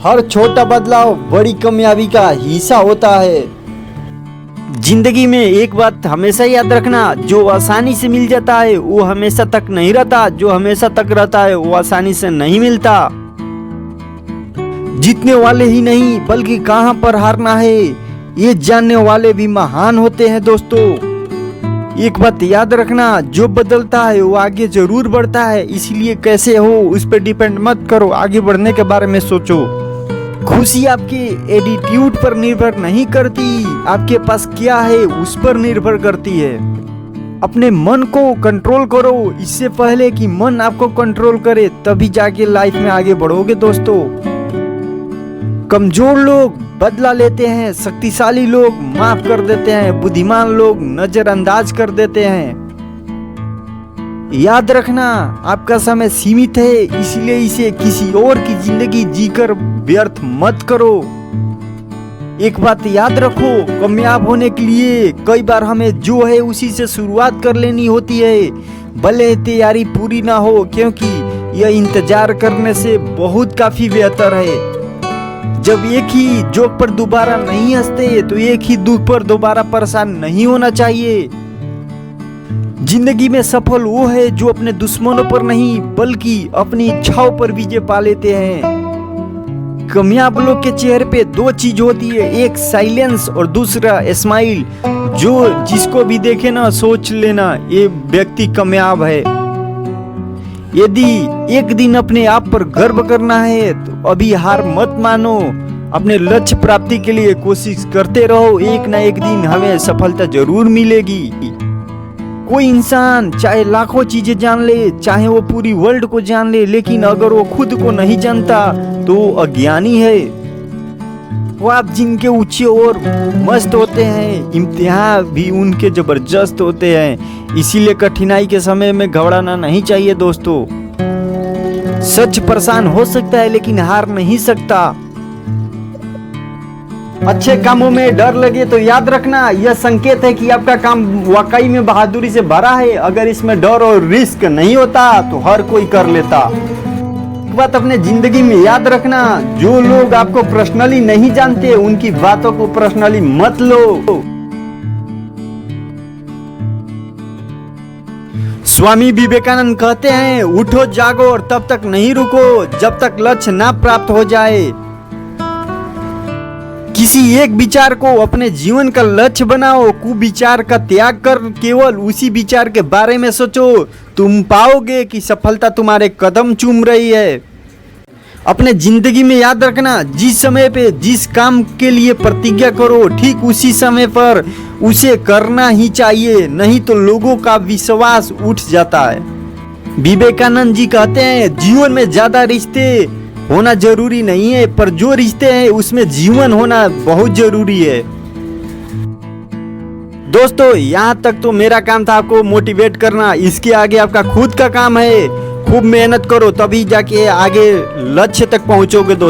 हर छोटा बदलाव बड़ी कामयाबी का हिस्सा होता है। जिंदगी में एक बात हमेशा याद रखना, जो आसानी से मिल जाता है वो हमेशा तक नहीं रहता, जो हमेशा तक रहता है वो आसानी से नहीं मिलता। जीतने वाले ही नहीं बल्कि कहां पर हारना है ये जानने वाले भी महान होते हैं। दोस्तों, एक बात याद रखना, जो बदलता है वो आगे जरूर बढ़ता है, इसलिए कैसे हो उस पर डिपेंड मत करो, आगे बढ़ने के बारे में सोचो। खुशी आपके एटीट्यूड पर निर्भर नहीं करती, आपके पास क्या है उस पर निर्भर करती है। अपने मन को कंट्रोल करो इससे पहले कि मन आपको कंट्रोल करे, तभी जाके लाइफ में आगे बढ़ोगे। दोस्तों, कमजोर लोग बदला लेते हैं, शक्तिशाली लोग माफ कर देते हैं, बुद्धिमान लोग नजरअंदाज कर देते हैं। याद रखना, आपका समय सीमित है, इसलिए इसे किसी और की जिंदगी जीकर व्यर्थ मत करो। एक बात याद रखो, कामयाब होने के लिए कई बार हमें जो है उसी से शुरुआत कर लेनी होती है, भले तैयारी पूरी ना हो, क्योंकि यह इंतजार करने से बहुत काफी बेहतर है। जब एक ही जोक पर दोबारा नहीं हंसते तो एक ही दुख पर दोबारा परेशान नहीं होना चाहिए। जिंदगी में सफल वो है जो अपने दुश्मनों पर नहीं बल्कि अपनी इच्छाओं पर विजय पा लेते हैं। कामयाब लोग के चेहरे पे दो चीज होती है, एक साइलेंस और दूसरा स्माइल। जो जिसको भी देखे ना सोच लेना ये व्यक्ति कामयाब है। यदि एक दिन अपने आप पर गर्व करना है तो अभी हार मत मानो, अपने लक्ष्य प्राप्ति के लिए कोशिश करते रहो, एक ना एक दिन हमें सफलता जरूर मिलेगी। कोई इंसान चाहे लाखों चीजें जान ले, चाहे वो पूरी वर्ल्ड को जान ले, लेकिन अगर वो खुद को नहीं जानता तो वो अज्ञानी है। वो आप जिनके ऊंचे और मस्त होते हैं, इम्तिहान भी उनके जबरदस्त होते हैं, इसीलिए कठिनाई के समय में घबराना नहीं चाहिए। दोस्तों, सच परेशान हो सकता है लेकिन हार नहीं सकता। अच्छे कामों में डर लगे तो याद रखना, यह संकेत है कि आपका काम वाकई में बहादुरी से भरा है। अगर इसमें डर और रिस्क नहीं होता तो हर कोई कर लेता। एक बात अपने जिंदगी में याद रखना, जो लोग आपको पर्सनली नहीं जानते उनकी बातों को पर्सनली मत लो। स्वामी विवेकानंद कहते हैं, उठो जागो और तब तक नहीं रुको जब तक लक्ष्य ना प्राप्त हो जाए। किसी एक विचार को अपने जीवन का लक्ष्य बनाओ, कुविचार का त्याग कर केवल उसी विचार के बारे में सोचो, तुम पाओगे कि सफलता तुम्हारे कदम चूम रही है। अपने जिंदगी में याद रखना, जिस समय पे जिस काम के लिए प्रतिज्ञा करो ठीक उसी समय पर उसे करना ही चाहिए, नहीं तो लोगों का विश्वास उठ जाता है। विवेकानंद जी कहते हैं, जीवन में ज्यादा रिश्ते होना जरूरी नहीं है, पर जो रिश्ते हैं उसमें जीवन होना बहुत जरूरी है। दोस्तों, यहाँ तक तो मेरा काम था आपको मोटिवेट करना, इसके आगे आपका खुद का काम है। खूब मेहनत करो तभी जाके आगे लक्ष्य तक पहुंचोगे। दोस्तों।